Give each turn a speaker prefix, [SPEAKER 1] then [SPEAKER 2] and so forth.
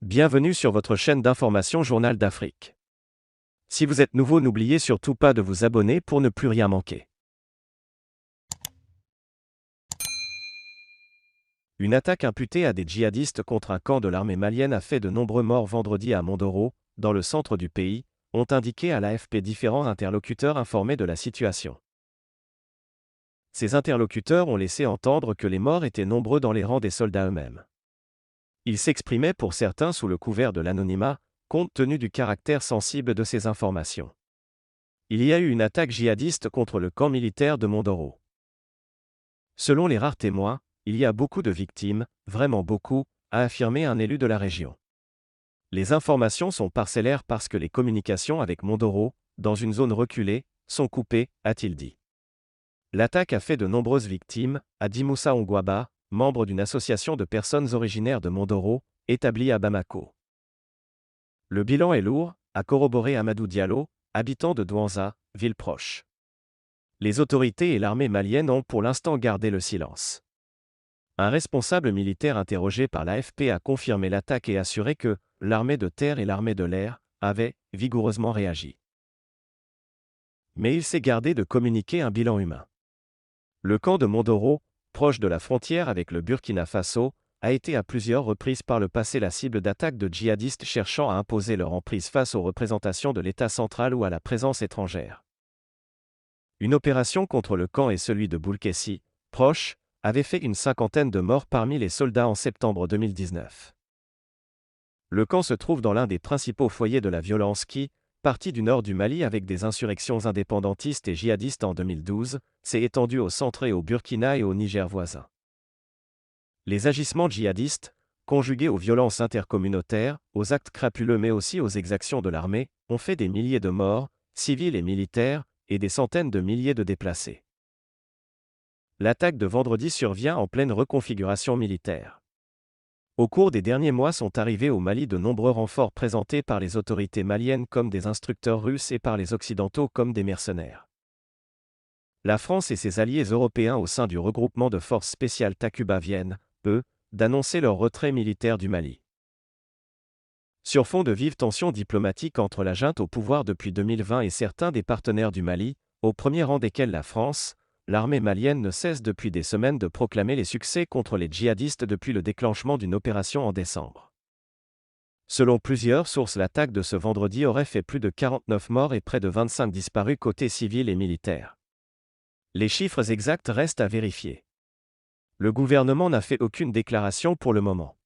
[SPEAKER 1] Bienvenue sur votre chaîne d'information Journal d'Afrique. Si vous êtes nouveau, n'oubliez surtout pas de vous abonner pour ne plus rien manquer. Une attaque imputée à des djihadistes contre un camp de l'armée malienne a fait de nombreux morts vendredi à Mondoro, dans le centre du pays, ont indiqué à l'AFP différents interlocuteurs informés de la situation. Ces interlocuteurs ont laissé entendre que les morts étaient nombreux dans les rangs des soldats eux-mêmes. Ils s'exprimaient pour certains sous le couvert de l'anonymat, compte tenu du caractère sensible de ces informations. Il y a eu une attaque djihadiste contre le camp militaire de Mondoro. Selon les rares témoins, il y a beaucoup de victimes, vraiment beaucoup, a affirmé un élu de la région. Les informations sont parcellaires parce que les communications avec Mondoro, dans une zone reculée, sont coupées, a-t-il dit. L'attaque a fait de nombreuses victimes, a dit Moussa Ongwaba, membre d'une association de personnes originaires de Mondoro, établie à Bamako. Le bilan est lourd, a corroboré Amadou Diallo, habitant de Douanza, ville proche. Les autorités et l'armée malienne ont pour l'instant gardé le silence. Un responsable militaire interrogé par l'AFP a confirmé l'attaque et assuré que l'armée de terre et l'armée de l'air avaient vigoureusement réagi. Mais il s'est gardé de communiquer un bilan humain. Le camp de Mondoro, proche de la frontière avec le Burkina Faso, a été à plusieurs reprises par le passé la cible d'attaques de djihadistes cherchant à imposer leur emprise face aux représentations de l'État central ou à la présence étrangère. Une opération contre le camp et celui de Boulkessi, proche, avait fait une cinquantaine de morts parmi les soldats en septembre 2019. Le camp se trouve dans l'un des principaux foyers de la violence qui, parti du nord du Mali avec des insurrections indépendantistes et djihadistes en 2012, s'est étendu au centre et au Burkina et au Niger voisin. Les agissements djihadistes, conjugués aux violences intercommunautaires, aux actes crapuleux mais aussi aux exactions de l'armée, ont fait des milliers de morts, civils et militaires, et des centaines de milliers de déplacés. L'attaque de vendredi survient en pleine reconfiguration militaire. Au cours des derniers mois sont arrivés au Mali de nombreux renforts présentés par les autorités maliennes comme des instructeurs russes et par les Occidentaux comme des mercenaires. La France et ses alliés européens au sein du regroupement de forces spéciales Takuba viennent, eux, d'annoncer leur retrait militaire du Mali. Sur fond de vives tensions diplomatiques entre la junte au pouvoir depuis 2020 et certains des partenaires du Mali, au premier rang desquels la France, l'armée malienne ne cesse depuis des semaines de proclamer les succès contre les djihadistes depuis le déclenchement d'une opération en décembre. Selon plusieurs sources, l'attaque de ce vendredi aurait fait plus de 49 morts et près de 25 disparus côté civil et militaire. Les chiffres exacts restent à vérifier. Le gouvernement n'a fait aucune déclaration pour le moment.